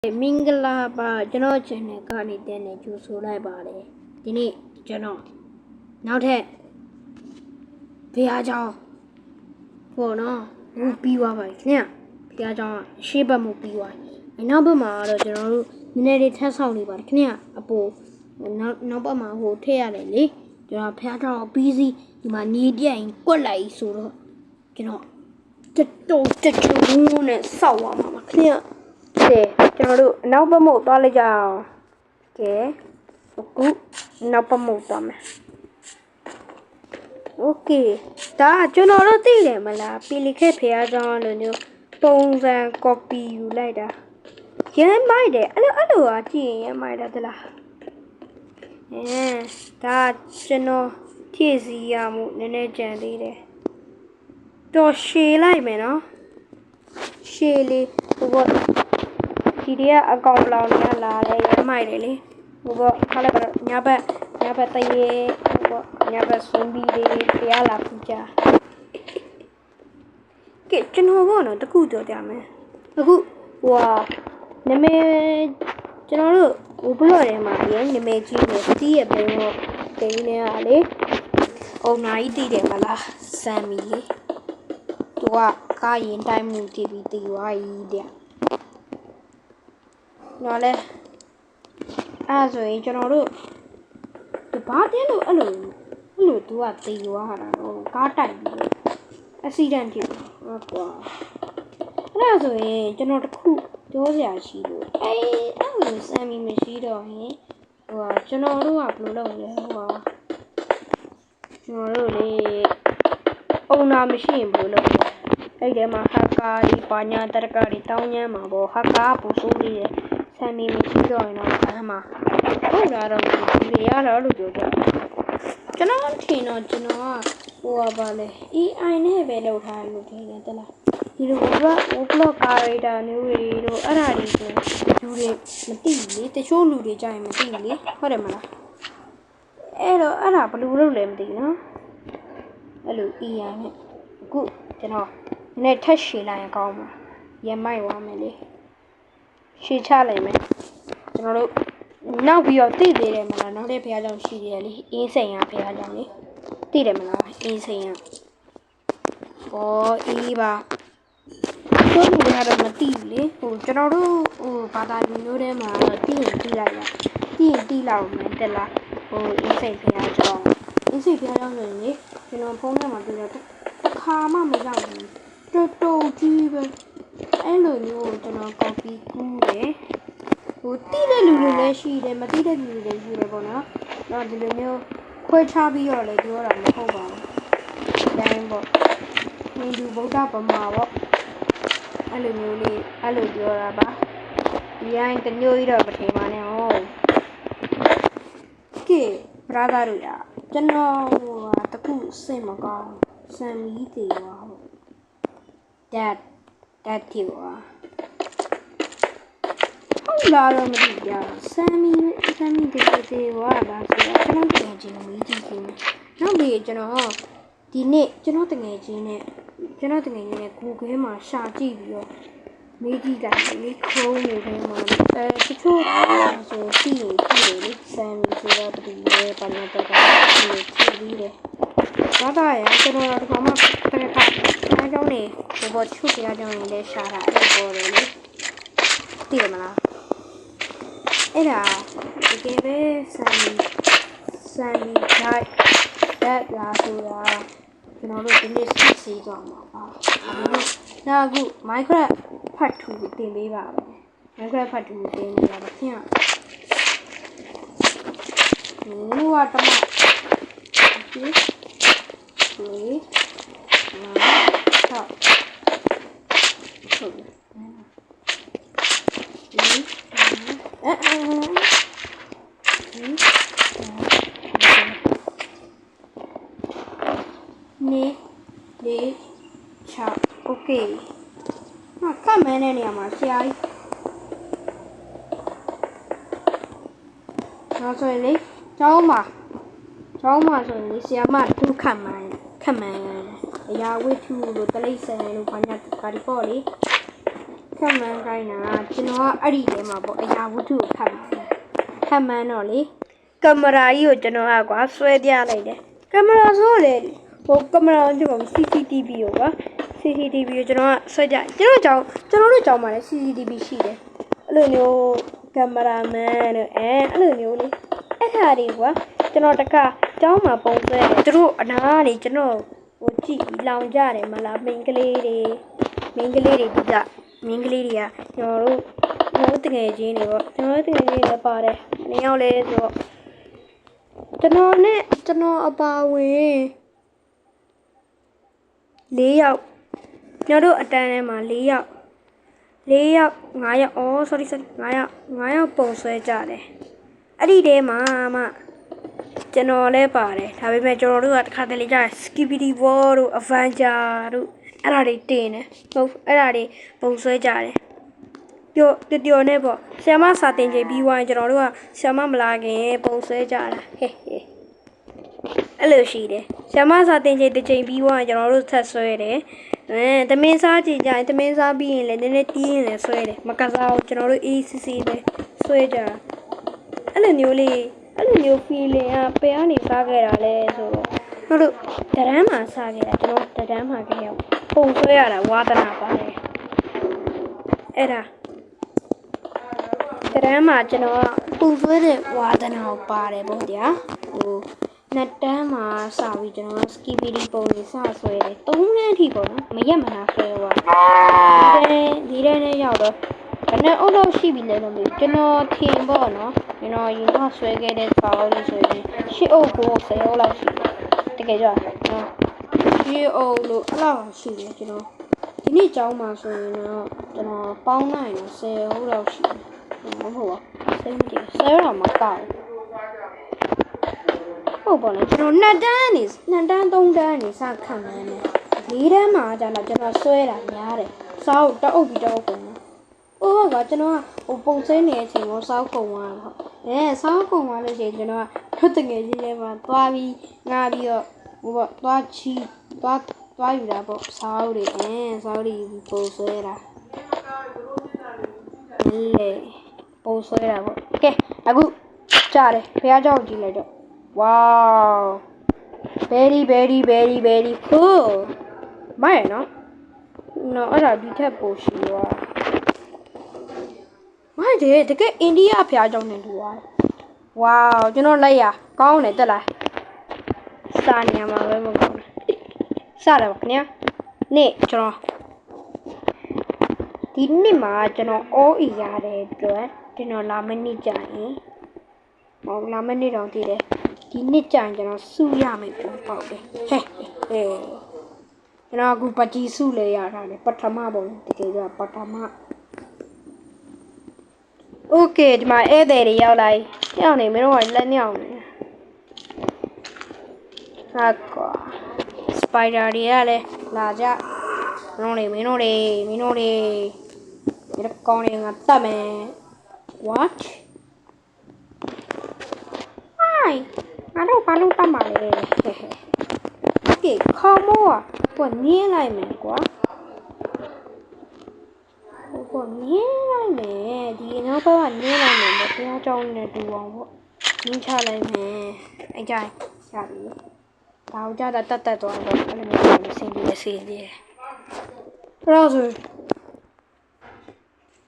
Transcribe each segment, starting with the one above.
မင်္ဂလာပါကျွန်တော် channel ကနေတက်နေကြိုဆိုလိုက်ပါတယ်ဒီနေ့ကျွန်တော်နောက်ထပ်ဘုရားကျောင်းပေါ့နော်မူပြီးသွားပါပြီခင်ဗျဘုရားကျောင်းအရှိတ်မှုပြီးသွားပြီနောက်ဘက်မှာတော့ကျွန်တော်တို့နည်းနည်းလေးထပ်ဆောင်နေပါတယ်ခင်ဗျအပိုနောက်ဘက်မှာဟိုထည့်ရတယ်လေကျွန်တော်ဘုရားကျောင်းပြီးစီဒီမှာနေပြရင်ကွက်လိုက်ဆိုတော့ကျွန်တော်တက်ချုံနဲ့စောက်သွားမှာပါခင်ဗျကျွန်တော်တို့နောက်ပတ်မှုသွားလိုက်ကြအောင်ကဲအခုနောက်ပတ်မှုသွားမယ်โอเคဒါကျွန်တော်တို့သိတယ်မလားပီလီခက်ဖျားကြောင်းလို့မျိုးပုံစံ copy ယူလိုက်တာရမ်းမိုက်တယ်အဲ့လိုအားကြည့်ရင်ရမ်းမိုက်တယ်သလားဒါကျွန်တော်ဖြည့်စည်းရမှုနည်းနည်းကြံသေးတယ်တော့ရှည်လိုက်မယ်နော်ရှည်လေးဟိုဒီတည်းကအကောင်လောင်နေလာလဲရမိုက်တယ်လေဟိုပေါ့ခါလိုက်ပါတော့ညဘက်တရေဟိုပေါ့ညဘက်ဆွန်ဘီလေးတရားလာပူကြကဲကျွန်တော်ဘောနော်တခုပြောပြမယ်အခုဟိုနမေကျွန်တော်တို့ဟိုဘလော့ထဲမှာရနမေကြီးနဲ့တီးရပင်တော့တင်းနေရလေအုံနာကြီးတီးတယ်မလားစမ်းမီလေသူကကားရင်တိုင်းမှုတီးပြီးတီးသွားကြီးတဲ့နော်လေအဲ့ဆိုရင်ကျွန်တော်တို့ဒီဘာတဲလို့အဲ့လိုသူကတေးသွားတာတော့ကားတိုက်ပြီးအက်ဆီဒန့်ဖြစ်ဟုတ်ကွာအဲ့ဆိုရင်ကျွန်တော်တခုပြောစရာရှိလို့အဲ့လိုစမ်းမီမရှိတော့ရင်ဟိုကျွန်တော်တို့ကဘယ်လိုလုပ်လဲဟိုကျွန်တော်တို့လေအုံနာမရှိရင်ဘယ်လိုလုပ်လဲအဲ့ဒီမှာဟာကာဒီပါညာတရကာဒီတောင်းညမ်းမှာပေါ့ဟာကာပူဆိုးလေးရဲ့ဆမ်းမီမရှိတော့ရင်တော့အဲ့မှာဟုတ်လားတော့ဒီရတော့လို့ပြောကြကျွန်တော်ထင်တော့ကျွန်တော်ကဟိုပါလေ AI နဲ့ပဲလုပ်ထားလို့ထင်တယ်တလားဒီလိုblock character မျိုးတွေတို့အဲ့ဒါတွေဆိုလူတွေမသိလေတချို့လူတွေကြာရင်မသိလေဟုတ်တယ်မလားအဲ့တော့အဲ့ဒါဘယ်လိုလုပ်လဲမသိနော်အဲ့လို AI နဲ့အခုကျွန်တော်နဲ့ထက်ရှည်လိုက်ရင်ကောင်းမှာရမိုက်သွားမယ်လေရှည်ချလိုက်မယ်ကျွန်တော်တို့နောက်ပြီးတော့သိသေးတယ်မလားနောက်တဲ့ဘုရားကျောင်းရှိသေးတယ်လေအင်းစိန်ရဘုရားကျောင်းလေသိတယ်မလားအင်းစိန်ရအေးပါတို့လူတွေကတော့မသိဘူးလေဟိုကျွန်တော်တို့ဟိုဘာသာလူမျိုးထဲမှာတော့သိရင်သိလိုက်ရသိရင်သိလောက်မယ်တက်လားဟိုအင်းစိန်ဘုရားကျောင်းအင်းစိန်ဘုရားကျောင်းဆိုရင်လေကျွန်တော်ဖုန်းထဲမှာတွေ့တော့တစ်ခါမှမရောက်ဘူးတော်ကြီးပဲအဲ့လိုမျိုးကျွန်တော် copy ကူးတယ်ဟိုတိတဲ့လူတွေလည်းရှိတယ်မတိတဲ့လူတွေလည်းရှိတယ်ပေါ့နော်။တော့ဒီလိုမျိုးခွဲခြားပြီးတော့လည်းပြောတာမဟုတ်ပါဘူး။တိုင်းပေါ့။ဟိန္ဒူဗုဒ္ဓဗမာပေါ့။အဲ့လိုမျိုးလေးအဲ့လိုပြောတာပါ။ဒီတိုင်းတမျိုးကြီးတော့မထင်ပါနဲ့ဟုတ်။ကဲ brother တို့ရကျွန်တော်ဟိုတခုစိတ်မကောင်းစံမီးတေပါဟုတ်။ that တီပါလာတော့မသိကြဆမ်းမီတေဝါလာဆိုတော့ကျွန်တော်တကယ်ချင်းမေးကြည့်ခြင်းနောက်ပြီးကျွန်တော်ဒီနေ့ကျွန်တော်တကယ်ချင်းနဲ့Google မှာရှာကြည့်ပြီးတော့မေးကြည့်လိုက်လေChrome တွေထဲမှာတချို့ဆိုကြည့်တယ်လေဆမ်းမီဆိုတော့ဒီလေပါနေတော့ကြည့်ပြီးတယ်ဘာသာရကျွန်တော်တို့ကမှတကယ်အားကြောင့်နေဘောချုပ်ပြကြောင်းနေလဲရှာတာအဲ့ပေါ်တယ်လေသိတယ်မလားအဲ့ဒါတကယ်ပဲဆန်လီတိုင်းတက်လာဆိုတာကျွန်တော်တို့ဒီနေ့စစ်ဆေးကြမှာပါနောက်အခု Minecraft ဖတ်တူတင်ပေးပါမယ် Minecraft ဖတ်တူတင်နေတာပါခင်ဗျာဟိုကတမဒီโอเคခက်မဲတဲ့နေရာမှာဆရာကြီးနောက်ဆိုရင်လေကျောင်းမှာဆိုရင်လေဆရာမသူခက်မှန်အရာဝိထုလို့တလိပ်ဆန်လို့ဘာညာကာဒီပေါ့လေခ ခက်မှန်းခိုင်းတာကျွန်တော်ကအဲ့ဒီထဲမှာပေါ့အရာဝတ္ထုကိုခက်မှန်းတော့လေကင်မရာကြီးကိုကျွန်တော်ကကွာဆွဲပြလိုက်တယ်ကင်မရာဆိုလေဟိုကင်မရာကြည့်ပါဦး CCTV ကိုကွာ CCTV ကိုကျွန်တော်ကဆွဲကြကျွန်တော်တို့ကြောင်းမှာလည်း CCTV ရှိတယ်အဲ့လိုမျိုးကင်မရာမန်တို့အဲ့လိုမျိုးလေအဲ့ခါတွေကွာကျွန်တော်တခါကျောင်းမှာပုံဆွဲတယ်သူတို့အနားနေကျွန်တော်ဟိုကြည့်လောင်ကြတယ်မလားမိန်းကလေးတွေကကျွန်တော်တို့တကယ်ချင်းတွေပေါ့ကျွန်တော်တကယ်ချင်းတွေပါတယ်နေရောက်လဲဆိုတော့ကျွန်တော်အပါဝင်4ယောက်ကျွန်တော်တို့အတန်းထဲမှာ4ယောက်5ယောက်sorry 5ယောက်ပုံဆွဲကြတယ်အဲ့ဒီထဲမှာမှကျွန်တော်လည်းပါတယ်ဒါပေမဲ့ကျွန်တော်တို့ကတစ်ခါတလေကြာ Skibidi War တို့ Avenger တို့အဲ့ဒါတွေတင်တယ်ဟုတ်အဲ့ဒါတွေပုံဆွဲကြတယ်ပျော်နေပေါ့ဆရာမစာတင်ချိန်ပြီးသွားရင်ကျွန်တော်တို့ကဆရာမမလာခင်ပုံဆွဲကြတာဟဲ့အဲ့လိုရှိတယ်ဆရာမစာတင်ချိန်တစ်ချိန်ပြီးသွားရင်ကျွန်တော်တို့ဆက်ဆွဲတယ်သမင်းစားကြည့်ကြရင်သမင်းစားပြီးရင်လည်းနည်းနည်းတီးရင်လည်းဆွဲတယ်မကစားဘူးကျွန်တော်တို့ ACC ပဲဆွဲကြတာအဲ့လိုမျိုး feeling ကဘယ်ကနေစားခဲ့တာလဲဆိုတော့တို့တရမ်းမှာစားခဲ့တာကျွန်တော်တရမ်းမှာခဲ့ရပုံဆွဲရတာဝါသနာပါတယ်အဲ့ဒါတရမ်းမှာကျွန်တော်ပုံဆွဲတဲ့ဝါသနာကိုပါတယ်ပေါ့ဗျာဟိုနှစ်တန်းမှာစပြီးကျွန်တော် Skibidi ပုံလေးစဆွဲတယ်3တန်းအထိပေါ့နော်မရက်မနာဆွဲသွားဒီတန်းနဲ့ရောက်တော့ဘယ်နဲ့အုပ်လို့ရှိပြီလဲတော့မသိကျွန်တော်ထင်ပေါ့နော်ကျွန်တော်ရင်တော့ဆွဲခဲ့တဲ့စာအုပ်လေးဆိုရင်8အုပ်ကို10အုပ်လောက်ရှိတယ်တကယ်ကြနော်8အုပ်လို့အဲ့လောက်ရှိတယ်ကျွန်တော်ဒီနေ့ကျောင်းမှာဆိုရင်တော့ကျွန်တော်ပေါင်းနိုင်တော့10အုပ်လောက်ရှိတယ်မဟုတ်ပါစိတ်မကြည့်10တော့မကောက်ဟုတ်ပါလေကျွန်တော်2တန်း3တန်းနေစခံမှန်းတယ်4တန်းမှာကျတော့ကျွန်တော်ဆွဲတာများတယ်စာအုပ်တအုပ်ပြီးတအုပ်ကုန်ကကျွန်တော်ကဟိုပုံစဲနေတဲ့အချိန်ကိုစောက်ကုန်သွားတော့စောက်ကုန်သွားလို့ရှိရင်ကျွန်တော်ကတို့တငယ်ချင်းလေးမှာသွားပြီးငါပြီးတော့ဟိုပေါ့သွားယူတာပေါ့စောက်တွေစောက်တွေပုံဆွဲတာလေပုံဆွဲတာပေါ့ကဲအခုကြားတယ်ဖះเจ้าကြည့်လိုက်တော့ wow very cool မိုက်နော်အဲ့ဒါဒီထက်ပိုရှိသွားမိုက်တယ်တကယ်အိန္ဒိယဖះเจ้าနဲ့တူသွားဝါးကျွန်တော်လိုက်ရကောင်းတယ်တက်လားစာနေမှာပဲမကောင်းစတယ်ခင်ဗျာနေ့ကျွန်တော်ဒီနေ့မှာကျွန်တော် OE ရတဲ့အတွက်ကျွန်တော်လာမနေ့ကြာရင်လာမနေ့တော့တည်တယ်ဒီနေ့ကြာရင်ကျွန်တော်စုရမယ်ပေါ့ပေါ့တယ်ဟဲ့ကျွန်တော်အခုပကြီးစုလဲရတာလေပထမပုံတကယ်ကပထမโอเคဒီမှာဧည့်သည်တွေရောက်လာရောက်နေမင်းတို့ကလက်ညောင်းနေဟာကွာစပိုင်ဒါတွေကလည်းလာကြမင်းတို့တွေကောင်းနေငါတတ်မယ် what hi ငါတို့ဘာလို့တတ်မှာလဲโอเคခေါ်မို့ကွာနင်းလိုက်မယ်ကွာကိုနင်းလိုက်မယ်ဒီနောက်ဘက်ကနင်းလိုက်မယ်ပေါ့ဘုရားကျောင်းနဲ့တူအောင်ပေါ့နင်းချလိုက်မယ်အဲ့ကြရပြီဒါကိုကြတာတတ်သွားတော့အဲ့လိုမျိုးဆင်းပြီးအဲ့တော့ဆို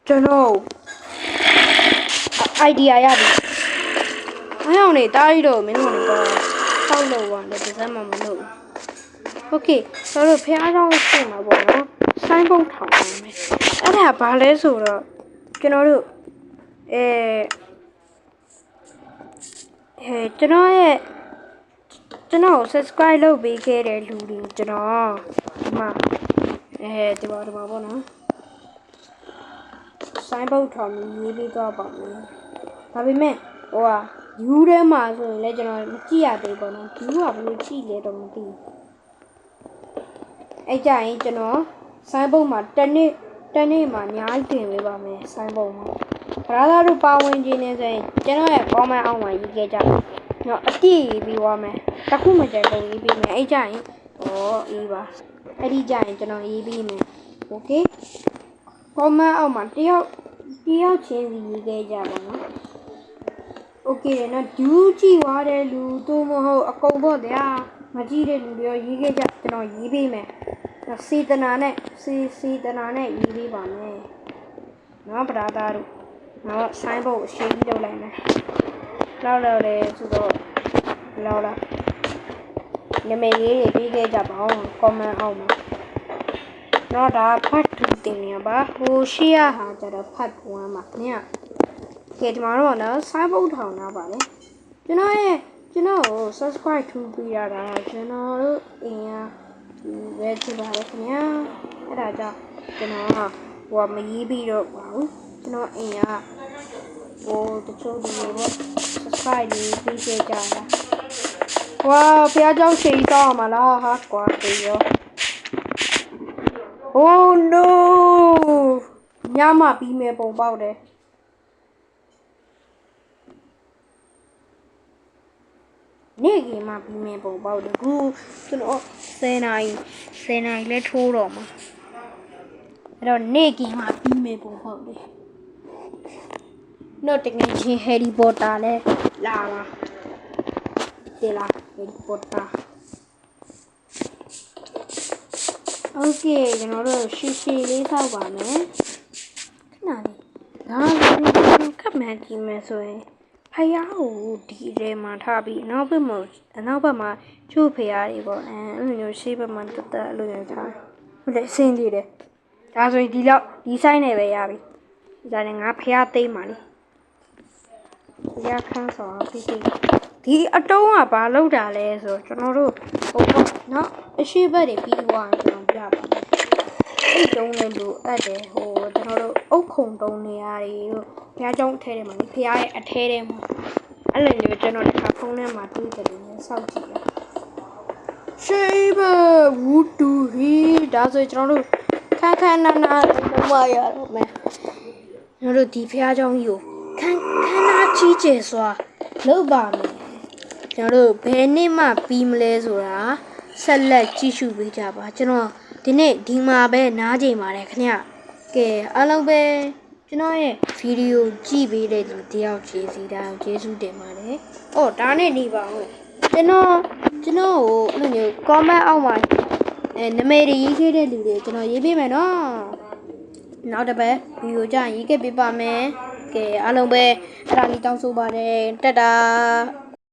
ကျွန်တော် idea ရပြီအားအောင်နေတားရီတော့မင်းတို့ကတော့ဆောက်လို့ပါလေဒီစမ်းမှမလုပ်ဘူးโอเคဆိုတော့ဖះเจ้าရှင်းမှာပေါ့နော်ဆိုင်းဘုတ်ထောင်ပါမယ်အဲ့ဒါဘာလဲဆိုတော့ကျွန်တော်တို့ကျွန်တော် subscribe လုပ်ပေးခဲ့တဲ့လူတွေကျွန်တော်ဒီမှာဒီမှာပေါ့နော်ဆိုင်းဘုတ်ထောင်ရေးပေးတော့ပါမယ်ဒါပေမဲ့ဟိုကယူထဲမှာဆိုရင်လည်းကျွန်တော်မကြည့်ရသေးဘူးပေါ့နော်ယူကဘယ်လိုကြည့်လဲတော့မသိဘူးအဲ့ကြရင်ကျွန်တော်ဆိုင်းဘုတ်မှာတနေ့မှာအများကြီးတင်ပေးပါမယ်ဆိုင်းဘုတ်မှာဘာသာတို့ပါဝင်ခြင်းနဲ့ဆိုရင်ကျွန်တော်ရဲ့ comment အောက်မှာရေးခဲ့ကြနော်အပြည့်ရေးပြီးသွားမယ်တခုမကြိုက်ဘူးရေးပြီးမယ်အဲ့ကြရင်အေးပါအဲ့ဒီကြရင်ကျွန်တော်ရေးပြီးမယ် okay comment အောက်မှာတယောက်ချင်းစီရေးခဲ့ကြပါနော် okay တယ်နော်ဒူးကြည့်သွားတဲ့လူသို့မဟုတ်အကုန်ပေါ့ဗျာမကြည့်တဲ့လူတွေရောရေးခဲ့ကြကျွန်တော်ရေးပေးမယ်စေတနာနဲ့ရေးပေးပါမယ်နော်ဗရာသားတို့နော်ဆိုင်းဘုတ်အရှိကြီးလုပ်လိုက်မယ်လောက်လေဆိုတော့လောက်လားနာမည်ရေးတွေပေးခဲ့ကြပါဦး comment အောက်မှာတော့ဒါဖတ်တူတင်နေပါဟိုရှေ့ဟာကျတော့ဖတ်ပွားမှာခင်ဗျကဲဒီမှာတော့နော်ဆိုင်းဘုတ်ထောင်ထားပါလေကျွန်တော်ကို subscribe ထူပေးရတာကျွန်တော်တို့အင်အားဒီပဲကြည့်ပါလေခင်ဗျအဲ့ဒါကြောင့်ကျွန်တော်ကဟိုမရေးပြီးတော့ပါဘူးကျွန်တော်အင်အားဟိုတချို့ဒီလိုပေါ့ subscribe လေးပေးခဲ့ကြတာဝါဖះเจ้าချိန်တော့မှာလားဟာကွာတေရော Oh no ညမပြီးမဲ့ပုံပေါက်တယ်နေ့ကြီးမှပြီးမဲ့ပုံပေါက်တယ်ခုကျွန်တော်10နာရီလဲထိုးတော့မှာအဲ့တော့နေ့ကြီးမှပြီးမဲ့ပုံပေါက်တယ်တော့တကယ်ချင်း Harry Potter လဲလာပါတယ်လား Harry Potter Okay ကျွန်တော်တို့ရှည်လေးဆောက်ပါမယ်ခဏလေးဒါလည်းကပ်မှန်ကြည့်မယ်ဆိုရင်ဖယားကိုဒီထဲမှာထားပြီးနောက်ဘက်မှာချို့ဖယားတွေပေါ့အဲ့လိုမျိုးရှေ့ဘက်မှာတက်အဲ့လိုမျိုးထားဟုတ်တယ်အဆင်းသေးတယ်ဒါဆိုရင်ဒီဆိုင်နဲ့ပဲရပြီဒါနဲ့ငါဖယားသိမ်းပါလေဖယားခန်းဆောင်ပြီးဒီအတုံးကဘာလောက်တာလဲဆိုတော့ကျွန်တော်တို့ဟိုနော်အရှိဘက်တွေပြီးသွားရင်ကျွန်တော်ပြပါမယ်အဲ့တုံးလည်းလို့အပ်တယ်ဟိုကျွန်တော်တို့အုတ်ခုံတုံးနေရတယ်တို့ဘုရားကျောင်းအထဲထဲမှာလေဘုရားရဲ့အထဲထဲမှာအဲ့လိုမျိုးကျွန်တော်တစ်ခါဖုန်းထဲမှာတွေးတယ်လို့စောင့်ကြည့်ရရှိဘဝူတူဟီဒါဆိုကျွန်တော်တို့ခန်းနာလုံးဝရတော့မယ်ကျွန်တော်တို့ဒီဘုရားကျောင်းကြီးကိုခန်းနာကြီးကျယ်စွာလုပ်ပါမယ်ကျွန်တော်တို့ဘယ်နေ့မှပြီးမလဲဆိုတာဆက်လက်ကြည့်ရှုပေးကြပါကျွန်တော်ဒီနေ့ဒီမှာပဲနားချိန်ပါတယ်ခင်ဗျကဲအားလုံးပဲကျွန်တော်ရဲ့ဗီဒီယိုကြည့်ပေးတဲ့သူတယောက်ကျေးဇူးတင်ပါတယ်။အော်ဒါနဲ့နေပါဦး။ကျွန်တော်ကိုအဲ့လိုမျိုး comment အောက်မှာနာမည်တွေရေးခဲ့တဲ့လူတွေကျွန်တော်ရေးပေးမယ်နော်။နောက်တစ်ပတ်ဗီဒီယိုကြရေးခဲ့ပေးပါမယ်။ကဲအားလုံးပဲအဲ့ဒါလေးတောင်းဆိုပါတယ်တက်တာ